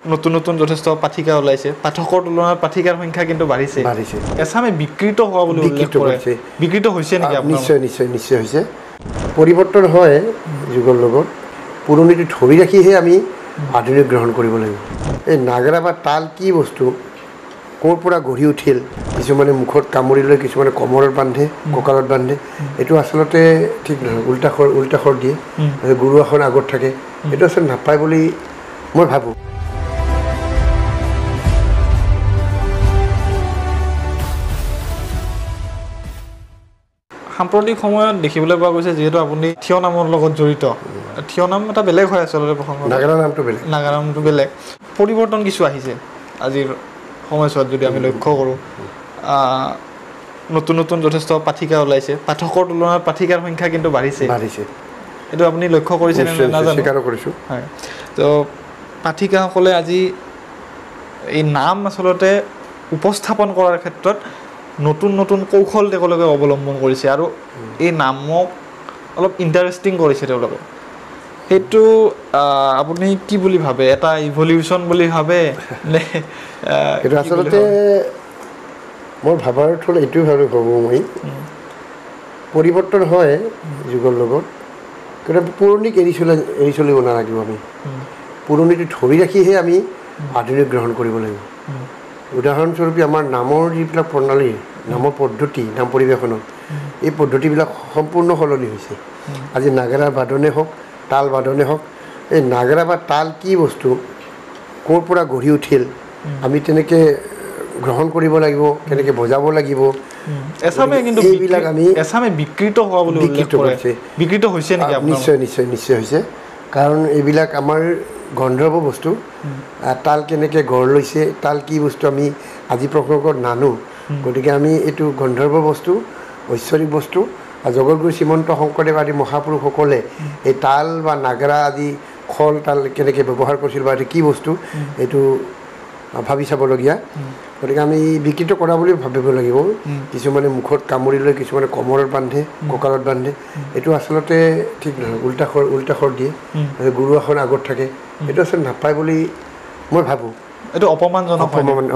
নতুন নতুন যথেষ্ট পাঠিকা ওলাইছে পাঠকৰ তুলনাত পাঠিকাৰ সংখ্যা কিন্তু বাঢ়িছে এছামে বিকৃত হোৱা বুলি উল্লেখ কৰে বিকৃত হৈছে নেকি আপোনাৰ নিশ্চয় নিশ্চয় নিশ্চয় হৈছে পৰিৱৰ্তন হয় যুগৰ লগত পুৰণিটো ধৰি ৰাখিহে আমি আধুনিক গ্ৰহণ কৰিব লাগিব এই নাগৰা বা তাল কি বস্তু ক'ৰ পৰা গঢ়ি উঠিল কিছুমানে মুখত কামুৰি লৈ কিছুমানে কমৰত বান্ধে কঁকালত বান্ধে এইটো আচলতে ঠিক নহয় উল্টা খৰ দিয়ে গুৰু আসন আগত থাকে এইটো আচলতে নাপায় বুলি মই ভাবোঁ সাম্প্ৰতিক সময়ত দেখিবলৈ পোৱা গৈছে যিহেতু আপুনি থিয় নামৰ লগত জড়িত থিয় নাম এটা বেলেগ হয় আচলতে প্ৰসংগ নাগাৰা নামটো বেলেগ নাগাৰা নামটো বেলেগ পৰিৱৰ্তন কিছু আহিছে আজিৰ সময়ছোৱাত যদি আমি লক্ষ্য কৰোঁ নতুন নতুন যথেষ্ট পাঠিকা ওলাইছে পাঠকৰ তুলনাত পাঠিকাৰ সংখ্যা কিন্তু বাঢ়িছে এইটো আপুনি লক্ষ্য কৰিছে নে নাজানো স্বীকাৰ কৰিছোঁ হয় তো পাঠিকাসকলে আজি এই নাম আচলতে উপস্থাপন কৰাৰ ক্ষেত্ৰত নতুন নতুন কৌশল তেওঁলোকে অৱলম্বন কৰিছে আৰু এই নামক অলপ ইণ্টাৰেষ্টিং কৰিছে তেওঁলোকে সেইটো আপুনি কি বুলি ভাবে এটা ইভলিউশ্যন বুলি ভাবে নে এইটো আচলতে মোৰ ভাবাৰ থল এইটোৱে ভাবোঁ মই পৰিৱৰ্তন হয় যুগৰ লগত কিন্তু পুৰণিক এৰি চলিব নালাগিব আমি পুৰণিটো ধৰি ৰাখিহে আমি আধুনিক গ্ৰহণ কৰিব লাগিব উদাহৰণস্বৰূপে আমাৰ নামৰ যিবিলাক প্ৰণালী নামৰ পদ্ধতি নাম পৰিৱেশনৰ এই পদ্ধতিবিলাক সম্পূৰ্ণ সলনি হৈছে আজি নাগাৰা বাদনে হওক তাল বাদনে হওক এই নাগাৰা বা তাল কি বস্তু ক'ৰ পৰা গঢ়ি উঠিল আমি তেনেকৈ গ্ৰহণ কৰিব লাগিব কেনেকৈ বজাব লাগিব এছামে কিন্তু এইবিলাক আমি এছামে বিকৃত হোৱা বুলি উল্লেখ কৰে বিকৃত হৈছে নেকি নিশ্চয় নিশ্চয় নিশ্চয় হৈছে কাৰণ এইবিলাক আমাৰ গন্ধৰ্ব বস্তু তাল কেনেকৈ গঢ় লৈছে তাল কি বস্তু আমি আজি প্ৰসংগত নানো গতিকে আমি এইটো গন্ধৰ্ব বস্তু ঐশ্বৰিক বস্তু আৰু জগতগুৰু শ্ৰীমন্ত শংকৰদেৱ আদি মহাপুৰুষসকলে এই তাল বা নাগাৰা আদি খল তাল কেনেকৈ ব্যৱহাৰ কৰিছিল বা এইটো কি বস্তু এইটো ভাবি চাবলগীয়া গতিকে আমি বিকৃত কৰা বুলি ভাবিব লাগিব কিছুমানে মুখত কামুৰি লৈ কিছুমানে কমৰত বান্ধে কঁকালত বান্ধে এইটো আচলতে ঠিক নহয় উল্টা খৰ দিয়ে গুৰু আসন আগত থাকে এইটো আচলতে নাপায় বুলি মই ভাবোঁ এইটো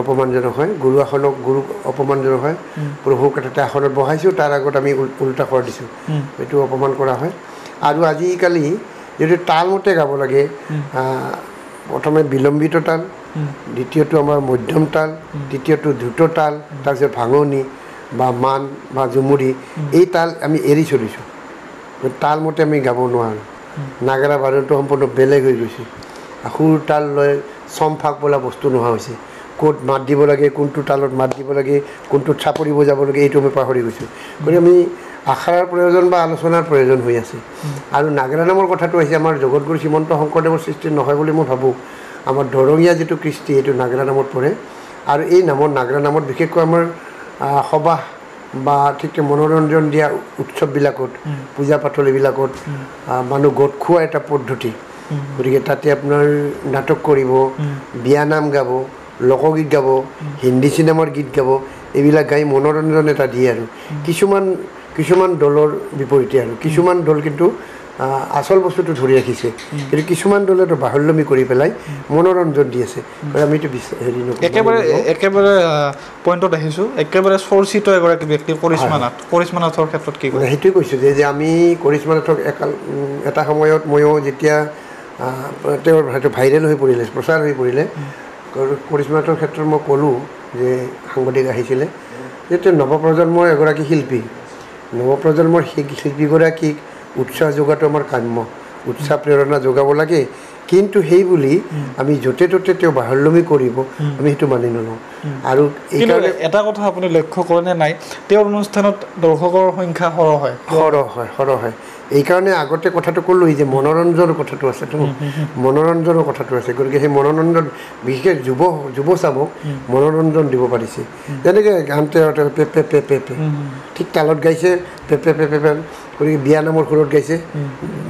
অপমানজনক হয় গুৰু আসনক গুৰুক অপমানজনক হয় প্ৰভুক এটা আসনত বহাইছোঁ তাৰ আগত আমি উল্টা খৰ দিছোঁ এইটো অপমান কৰা হয় আৰু আজিকালি যদি তালমতে গাব লাগে প্ৰথমে বিলম্বিত তাল দ্বিতীয়টো আমাৰ মধ্যম তাল তৃতীয়টো দ্ৰুত তাল তাৰপিছত ভাঙনি বা মান বা ঝুমুৰি এই তাল আমি এৰি চলিছোঁ তালমতে আমি গাব নোৱাৰোঁ নাগাৰা বাদনটো সম্পূৰ্ণ বেলেগ হৈ গৈছে সুৰ তাল লৈ চমফাক বোলা বস্তু নোহোৱা হৈছে ক'ত মাত দিব লাগে কোনটো তালত মাত দিব লাগে কোনটো চাপৰি বজাব লাগে এইটো আমি পাহৰি গৈছোঁ গতিকে আমি আখৰাৰ প্ৰয়োজন বা আলোচনাৰ প্ৰয়োজন হৈ আছে আৰু নাগাৰা নামৰ কথাটো আহিছে আমাৰ জগতগুৰু শ্ৰীমন্ত শংকৰদেৱৰ সৃষ্টি নহয় বুলি মই ভাবোঁ আমাৰ দৰঙীয়া যিটো কৃষ্টি এইটো নাগাৰা নামত পৰে আৰু এই নামত নাগাৰা নামত বিশেষকৈ আমাৰ সবাহ বা ঠিক মনোৰঞ্জন দিয়া উৎসৱবিলাকত পূজা পাতলিবিলাকত মানুহ গোট খোৱা এটা পদ্ধতি গতিকে তাতে আপোনাৰ নাটক কৰিব বিয়ানাম গাব লোকগীত গাব হিন্দী চিনেমাৰ গীত গাব এইবিলাক গাই মনোৰঞ্জন এটা দিয়ে আৰু কিছুমান দলৰ বিপৰীতে আৰু কিছুমান দল কিন্তু আচল বস্তুটো ধৰি ৰাখিছে কিন্তু কিছুমান দলেতো বাহুল্যমী কৰি পেলাই মনোৰঞ্জন দি আছে আমিতো হেৰি নকৰোঁ একেবাৰে পইণ্টত আহিছোঁ একেবাৰে চৰ্চিত এগৰাকী ব্যক্তি কৰিশ্মা নাথৰ ক্ষেত্ৰত কি কৰে সেইটোৱে কৈছোঁ যে আমি কৰিশ্মা নাথক এটা সময়ত ময়ো যেতিয়া তেওঁৰ হয়তো ভাইৰেল হৈ পৰিলে প্ৰচাৰ হৈ পৰিলে কৰিশ্মা নাথৰ ক্ষেত্ৰত মই ক'লোঁ যে সাংবাদিক আহিছিলে যে তেওঁ নৱপ্ৰজন্মৰ এগৰাকী শিল্পী নৱপ্ৰজন্মৰ শিল্পীগৰাকীক উৎসাহ যোগাটো আমাৰ কাম্য উৎসাহ প্ৰেৰণা যোগাব লাগে কিন্তু সেই বুলি আমি য'তে ত'তে তেওঁ বাহুল্যমী কৰিব আমি সেইটো মানি নলওঁ আৰু এইকাৰণে এটা কথা আপুনি লক্ষ্য কৰেনে নাই তেওঁৰ অনুষ্ঠানত দৰ্শকৰ সংখ্যা সৰহ হয় এইকাৰণে আগতে কথাটো ক'লোঁ যে মনোৰঞ্জনৰ কথাটো আছেতো মনোৰঞ্জনৰ কথাটো আছে গতিকে সেই মনোৰঞ্জন বিশেষ যুৱ চামক মনোৰঞ্জন দিব পাৰিছে যেনেকৈ গান তেওঁ পে পে পে পে ঠিক তালত গাইছে পে পে পে পে গতিকে বিয়া নামৰ সুৰত গাইছে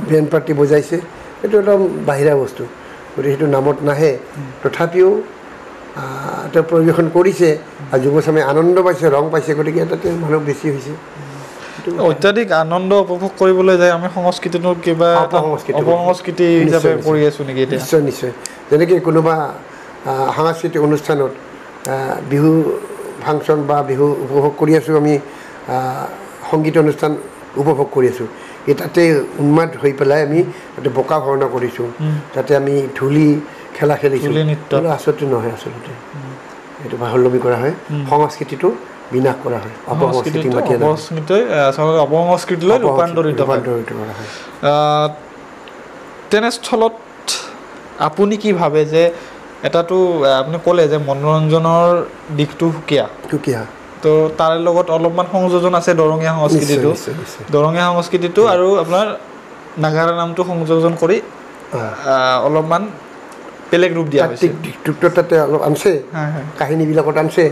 বেণ্ড পাৰ্টি বজাইছে এইটো একদম বাহিৰা বস্তু গতিকে সেইটো নামত নাহে তথাপিও তেওঁ পৰিৱেশন কৰিছে আৰু যুৱচামে আনন্দ পাইছে ৰং পাইছে গতিকে তাতে মানুহ বেছি হৈছে অত্যাধিক আনন্দ উপভোগ কৰিবলৈ যায় আমি সংস্কৃতিটোৰ কিবা অপসংস্কৃতি হিচাপে কৰি আছোঁ নেকি নিশ্চয় যেনেকৈ কোনোবা সাংস্কৃতিক অনুষ্ঠানত বিহু ফাংচন বা বিহু উপভোগ কৰি আছোঁ আমি সংগীত অনুষ্ঠান উপভোগ কৰি আছোঁ এই তাতে উন্মাদ হৈ পেলাই আমি তাতে বোকা ভাওনা কৰিছোঁ তাতে আমি ঢুলি খেলা খেলিছোঁ আচলতে নহয় আচলতে এইটো বাহলমি কৰা হয় সংস্কৃতিটো বিনাশ কৰা হয় অপসংস্কৃতিলৈ ৰূপান্তৰিত কৰা হয় তেনেস্থলত আপুনি কি ভাবে যে এটাতো আপুনি ক'লে যে মনোৰঞ্জনৰ দিশটো সুকীয়া তো তাৰ লগত অলপমান সংযোজন আছে দৰঙীয়া সংস্কৃতিটো আৰু আপোনাৰ নাগাৰা নামটো সংযোজন কৰি অলপমান বেলেগ ৰূপ দিয়া হৈছে তাতে অলপ আনছে কাহিনীবিলাকত আনছে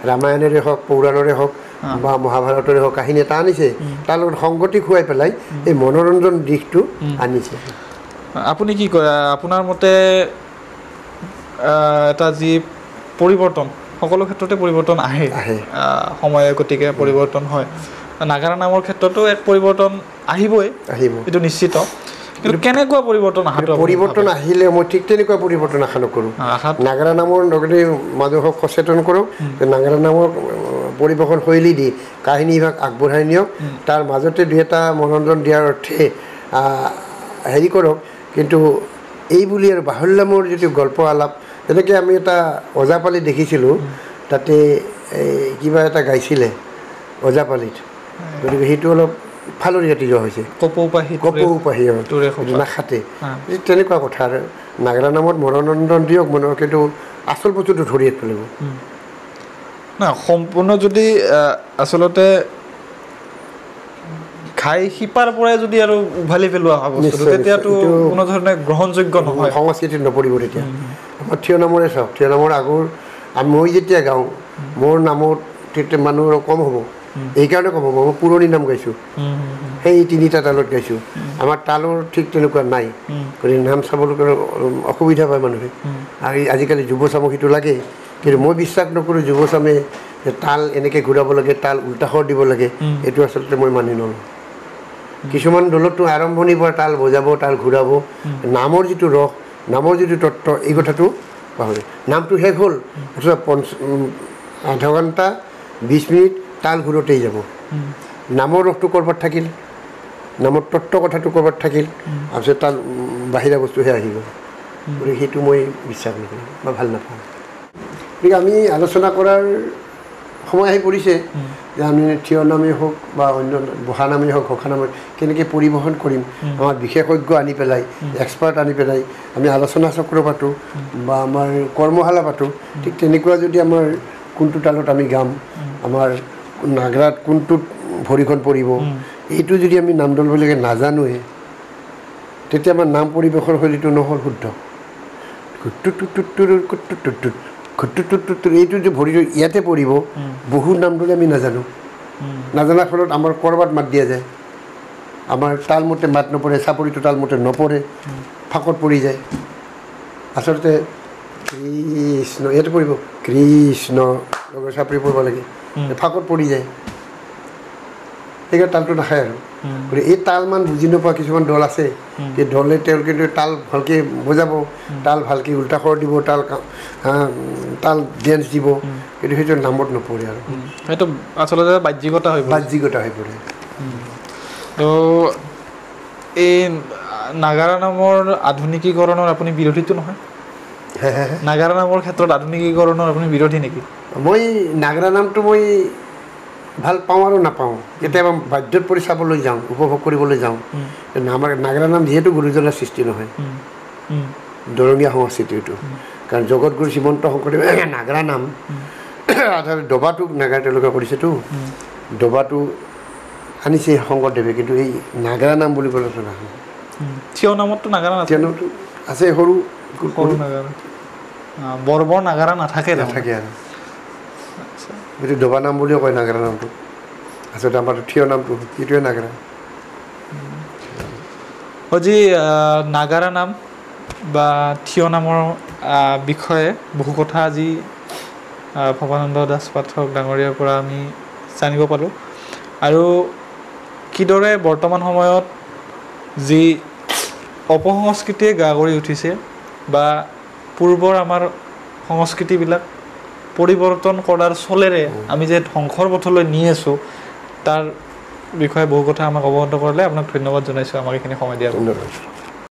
ৰামায়ণৰে হওক পৌৰাণৰে হওক বা মহাভাৰতৰে হওক কাহিনী এটা আনিছে তাৰ লগত সংগতি খুৱাই পেলাই এই মনোৰঞ্জন দিশটো আনিছে আপুনি কি কয় আপোনাৰ মতে এটা যি পৰিৱৰ্তন সকলো ক্ষেত্ৰতে পৰিৱৰ্তন আহে সময় গতিকে পৰিৱৰ্তন হয় নাগাৰা নামৰ ক্ষেত্ৰতো এক পৰিৱৰ্তন আহিব এইটো নিশ্চিত কিন্তু কেনেকুৱা পৰিৱৰ্তন আহিলে মই ঠিক তেনেকুৱা পৰিৱৰ্তন আশা নকৰোঁ নাগাৰা নামৰ লগতে মানুহক সচেতন কৰক নাগাৰা নামৰ পৰিৱেশন শৈলী দি কাহিনীভাগ আগবঢ়াই নিয়ক তাৰ মাজতে দুই এটা মনোৰঞ্জন দিয়াৰ অৰ্থে হেৰি কৰক কিন্তু এই বুলি আৰু বাহুল্যমৰ যিটো গল্প আলাপ যেনেকৈ আমি এটা ওজাপালি দেখিছিলোঁ তাতে কিবা এটা গাইছিলে ওজাপালিত গতিকে সেইটো অলপ ফালৰিঘাটি যোৱা হৈছে কপৌপাহী নাখাতে তেনেকুৱা কথা আৰু নাগাৰা নামত মনোৰঞ্জন দিয়ক মানুহক কিন্তু আচল বস্তুটো ধৰি পেলাব না সম্পূৰ্ণ যদি আচলতে খাই শিপাৰ পৰাই যদি আৰু উভালি পেলোৱা হয় বস্তুটো তেতিয়াতো কোনো ধৰণে গ্ৰহণযোগ্য নহয় সংস্কৃতিত নপৰিব তেতিয়া আমাৰ থিয় নামৰে চাওক থিয় নামৰ আগৰ মই যেতিয়া গাওঁ মোৰ নামত তেতিয়া মানুহৰ কম হ'ব এইকাৰণে কম হ'ব মই পুৰণি নাম গাইছোঁ সেই তিনিটা তালত গাইছোঁ আমাৰ তালৰ ঠিক তেনেকুৱা নাই গতিকে নাম চাবলৈ কাৰণে অসুবিধা পায় মানুহে আৰু আজিকালি যুৱচামক সেইটো লাগে কিন্তু মই বিশ্বাস নকৰোঁ যুৱচামে তাল এনেকৈ ঘূৰাব লাগে তাল উল্টাসৰ দিব লাগে এইটো আচলতে মই মানি নলওঁ কিছুমান দলতো আৰম্ভণিৰ পৰা তাল বজাব তাল ঘূৰাব নামৰ যিটো ৰস নামৰ যিটো তত্ত্ব এই কথাটো পাহৰি নামটো শেষ হ'ল আধা ঘণ্টা 20 মিনিট তাল ঘূৰোতেই যাব নামৰ ৰসটো ক'ৰবাত থাকিল নামৰ তত্ত্ব কথাটো ক'ৰবাত থাকিল তাৰপিছত তাল বাহিৰা বস্তুহে আহিব গতিকে সেইটো মই বিশ্বাস নকৰোঁ বা ভাল নাপাওঁ গতিকে আমি আলোচনা কৰাৰ সময় আহি পৰিছে যে আমি থিয় নামেই হওক বা অন্য বহা নামেই হওক ঘোষা নামেই কেনেকৈ পৰিবহণ কৰিম আমাৰ বিশেষজ্ঞ আনি পেলাই এক্সপাৰ্ট আনি পেলাই আমি আলোচনা চক্ৰ পাতোঁ বা আমাৰ কৰ্মশালা পাতোঁ ঠিক তেনেকুৱা যদি আমাৰ কোনটো তালত আমি গাম আমাৰ নাগাৰাত কোনটোত ভৰিখন পৰিব এইটো যদি আমি নাম দলবিলাকে নাজানোৱে তেতিয়া আমাৰ নাম পৰিৱেশৰ শৈলীটো নহ'ল শুদ্ধ এইটো যে ভৰিটো ইয়াতে পৰিব বহুত নাম দলে আমি নাজানো নাজানাৰ ফলত আমাৰ ক'ৰবাত মাত দিয়া যায় আমাৰ তালমতে মাত নপৰে চাপৰিটো তালমতে নপৰে ফাঁকত পৰি যায় আচলতে কৃষ্ণ ইয়াতে পৰিব কৃষ্ণ লগৰ চাপৰি পৰিব লাগে ফাঁকত পৰি যায় সেইকাৰণে তালটো নাখায় আৰু গতিকে এই তাল মান বুজি নোপোৱা কিছুমান দল আছে সেই দলে তেওঁলোকে তাল ভালকৈ বজাব তাল ভালকৈ উল্টাখৰ দিব তাল ডেন্স দিব কিন্তু সেইটো নামত নপৰে আৰু সেইটো আচলতে বাহ্যিকতা হৈ পৰে তো এই নাগাৰা নামৰ আধুনিকীকৰণৰ আপুনি বিৰোধীটো নহয় নাগাৰা নামৰ ক্ষেত্ৰত আধুনিকীকৰণৰ আপুনি বিৰোধী নেকি মই নাগাৰা নামটো মই ভাল পাওঁ আৰু নাপাওঁ কেতিয়াবা বাধ্যত পৰি চাবলৈ যাওঁ উপভোগ কৰিবলৈ যাওঁ আমাৰ নাগাৰা নাম যিহেতু গুৰুজনাৰ সৃষ্টি নহয় দৰঙীয়া সংস্কৃতি এইটো কাৰণ জগতগুৰু শ্ৰীমন্ত শংকৰদেৱে নাগাৰা নাম আচলতে ডবাটো নাগাৰা তেওঁলোকে কৰিছেতো ডবাটো আনিছে শংকৰদেৱে কিন্তু এই নাগাৰা নাম বুলি ক'লে নাহে থিয় নামততো নাগাৰা থিয় নামটো আছে সৰু নাগাৰা বৰ নাগাৰা নাথাকে আৰু এইটো ডবা নাম বুলিও কয় নাগাৰা নামটো আচলতে আমাৰ থিয় নামটো সেইটোৱে নাগাৰা যি নাগাৰা নাম বা থিয় নামৰ বিষয়ে বহু কথা আজি ভৱানন্দ দাস পাঠক ডাঙৰীয়াৰ পৰা আমি জানিব পালোঁ আৰু কিদৰে বৰ্তমান সময়ত যি অপসংস্কৃতিয়ে গা কৰি উঠিছে বা পূৰ্বৰ আমাৰ সংস্কৃতিবিলাক পৰিৱৰ্তন কৰাৰ চলেৰে আমি যে ধ্বংসৰ পথলৈ নি আছোঁ তাৰ বিষয়ে বহু কথা আমাক অৱগত কৰিলে আপোনাক ধন্যবাদ জনাইছোঁ আমাক এইখিনি সময় দিয়াৰ বাবে। ধন্যবাদ।